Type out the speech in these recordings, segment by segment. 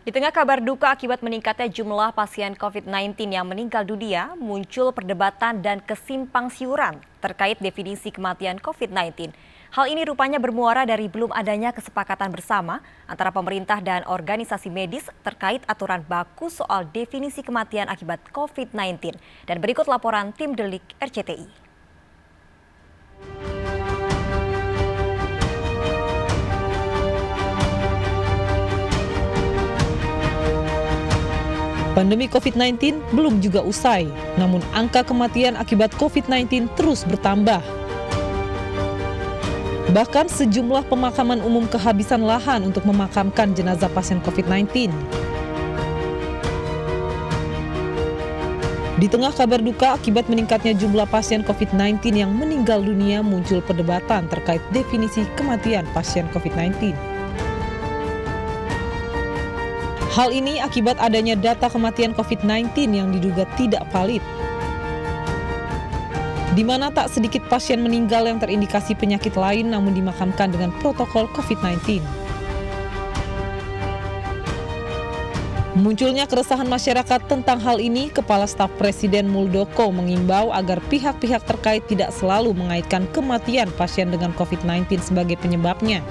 Di tengah kabar duka akibat meningkatnya jumlah pasien COVID-19 yang meninggal dunia, muncul perdebatan dan kesimpang siuran terkait definisi kematian COVID-19. Hal ini rupanya bermuara dari belum adanya kesepakatan bersama antara pemerintah dan organisasi medis terkait aturan baku soal definisi kematian akibat COVID-19. Dan berikut laporan tim Delik RCTI. Pandemi COVID-19 belum juga usai, namun angka kematian akibat COVID-19 terus bertambah. Bahkan sejumlah pemakaman umum kehabisan lahan untuk memakamkan jenazah pasien COVID-19. Di tengah kabar duka akibat meningkatnya jumlah pasien COVID-19 yang meninggal dunia, muncul perdebatan terkait definisi kematian pasien COVID-19. Hal ini akibat adanya data kematian COVID-19 yang diduga tidak valid, di mana tak sedikit pasien meninggal yang terindikasi penyakit lain namun dimakamkan dengan protokol COVID-19. Munculnya keresahan masyarakat tentang hal ini, Kepala Staf Presiden Muldoko mengimbau agar pihak-pihak terkait tidak selalu mengaitkan kematian pasien dengan COVID-19 sebagai penyebabnya.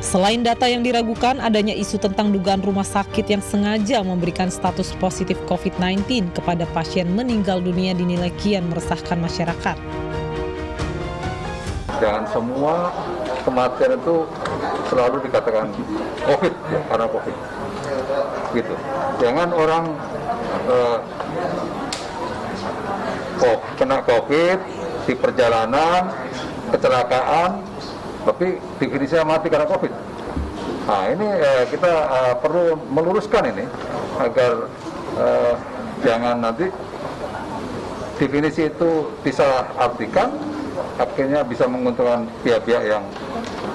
Selain data yang diragukan, adanya isu tentang dugaan rumah sakit yang sengaja memberikan status positif COVID-19 kepada pasien meninggal dunia dinilai kian meresahkan masyarakat. Jangan semua kematian itu selalu dikatakan COVID, ya, karena COVID. Gitu. Jangan orang kena COVID di perjalanan, kecelakaan, tapi definisinya mati karena COVID. Nah ini kita perlu meluruskan ini agar jangan nanti definisi itu disalahartikan, akhirnya bisa menguntungkan pihak-pihak yang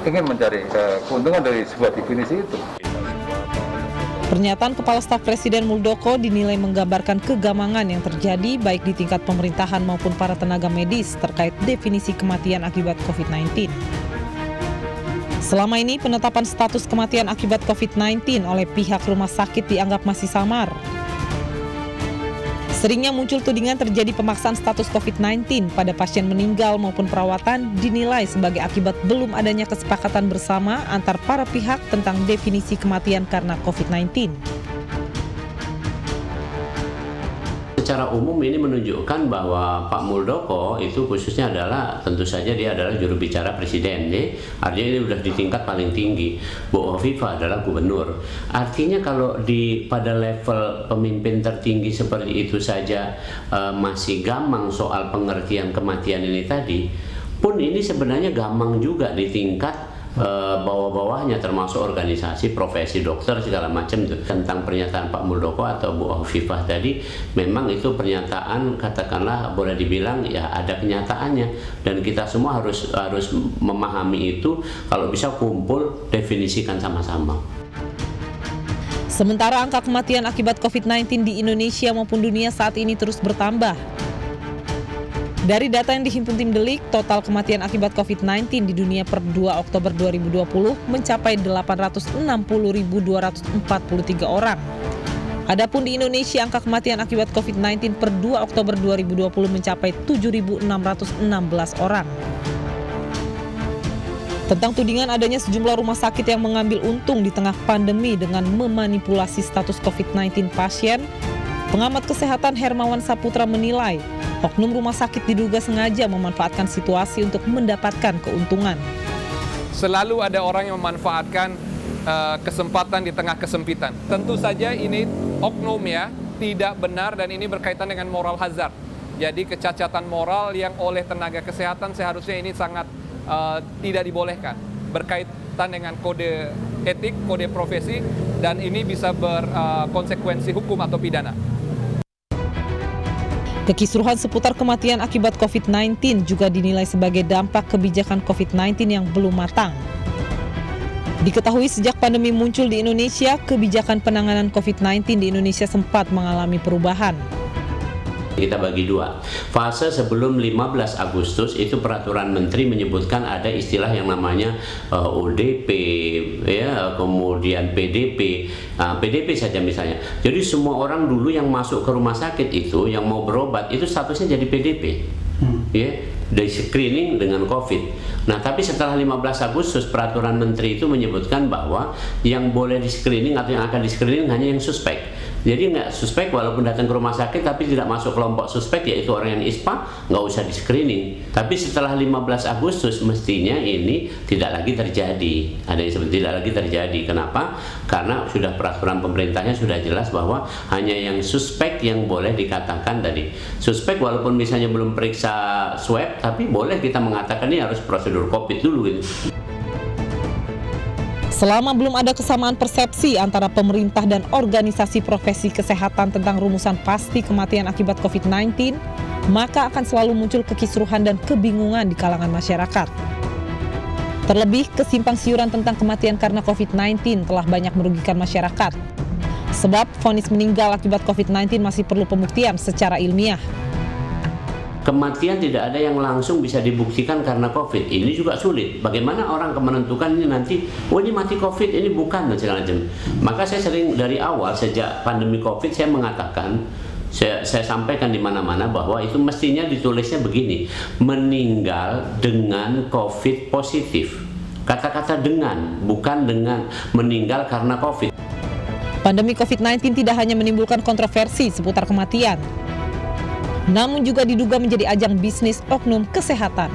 ingin mencari keuntungan dari sebuah definisi itu. Pernyataan Kepala Staf Presiden Muldoko dinilai menggambarkan kegamangan yang terjadi baik di tingkat pemerintahan maupun para tenaga medis terkait definisi kematian akibat COVID-19. Selama ini penetapan status kematian akibat COVID-19 oleh pihak rumah sakit dianggap masih samar. Seringnya muncul tudingan terjadi pemaksaan status COVID-19 pada pasien meninggal maupun perawatan dinilai sebagai akibat belum adanya kesepakatan bersama antar para pihak tentang definisi kematian karena COVID-19. Secara umum ini menunjukkan bahwa Pak Muldoko itu khususnya adalah, tentu saja dia adalah juru bicara presiden, artinya ini sudah di tingkat paling tinggi. Bu Hovifah adalah gubernur. Artinya kalau pada level pemimpin tertinggi seperti itu saja masih gamang soal pengertian kematian ini tadi, pun ini sebenarnya gamang juga di tingkat bawah-bawahnya, termasuk organisasi profesi dokter segala macam itu. Tentang pernyataan Pak Muldoko atau Bu Hovifah tadi, memang itu pernyataan katakanlah boleh dibilang ya ada kenyataannya, dan kita semua harus memahami itu. Kalau bisa kumpul definisikan sama-sama. Sementara angka kematian akibat COVID-19 di Indonesia maupun dunia saat ini terus bertambah. Dari data yang dihimpun tim Delik, total kematian akibat COVID-19 di dunia per 2 Oktober 2020 mencapai 860.243 orang. Adapun di Indonesia, angka kematian akibat COVID-19 per 2 Oktober 2020 mencapai 7.616 orang. Tentang tudingan adanya sejumlah rumah sakit yang mengambil untung di tengah pandemi dengan memanipulasi status COVID-19 pasien, pengamat kesehatan Hermawan Saputra menilai oknum rumah sakit diduga sengaja memanfaatkan situasi untuk mendapatkan keuntungan. Selalu ada orang yang memanfaatkan kesempatan di tengah kesempitan. Tentu saja ini oknum ya, tidak benar, dan ini berkaitan dengan moral hazard. Jadi kecacatan moral yang oleh tenaga kesehatan seharusnya ini sangat tidak dibolehkan. Berkaitan dengan kode etik, kode profesi, dan ini bisa berkonsekuensi hukum atau pidana. Kekisruhan seputar kematian akibat COVID-19 juga dinilai sebagai dampak kebijakan COVID-19 yang belum matang. Diketahui sejak pandemi muncul di Indonesia, kebijakan penanganan COVID-19 di Indonesia sempat mengalami perubahan. Kita bagi dua. Fase sebelum 15 Agustus itu peraturan menteri menyebutkan ada istilah yang namanya ODP, ya, kemudian PDP. PDP saja misalnya. Jadi semua orang dulu yang masuk ke rumah sakit itu, yang mau berobat itu statusnya jadi PDP. Ya, dari screening dengan COVID. Nah, tapi setelah 15 Agustus peraturan menteri itu menyebutkan bahwa yang boleh di screening atau yang akan di screening hanya yang suspek. Jadi nggak suspek walaupun datang ke rumah sakit tapi tidak masuk kelompok suspek, yaitu orang yang ISPA, nggak usah di screening. Tapi setelah 15 Agustus mestinya ini tidak lagi terjadi. Ada yang seperti tidak lagi terjadi. Kenapa? Karena sudah peraturan pemerintahnya sudah jelas bahwa hanya yang suspek yang boleh dikatakan tadi. Suspek walaupun misalnya belum periksa swab, tapi boleh kita mengatakan ini harus prosedur COVID dulu gitu. Selama belum ada kesamaan persepsi antara pemerintah dan organisasi profesi kesehatan tentang rumusan pasti kematian akibat COVID-19, maka akan selalu muncul kekisruhan dan kebingungan di kalangan masyarakat. Terlebih, kesimpang siuran tentang kematian karena COVID-19 telah banyak merugikan masyarakat. Sebab vonis meninggal akibat COVID-19 masih perlu pembuktian secara ilmiah. Kematian tidak ada yang langsung bisa dibuktikan karena COVID. Ini juga sulit. Bagaimana orang menentukan ini nanti, oh ini mati COVID, ini bukan, dan segala macam. Maka saya sering dari awal, sejak pandemi COVID, saya mengatakan, saya sampaikan di mana-mana bahwa itu mestinya ditulisnya begini, meninggal dengan COVID positif. Kata-kata dengan, bukan dengan meninggal karena COVID. Pandemi COVID-19 tidak hanya menimbulkan kontroversi seputar kematian, namun juga diduga menjadi ajang bisnis oknum kesehatan.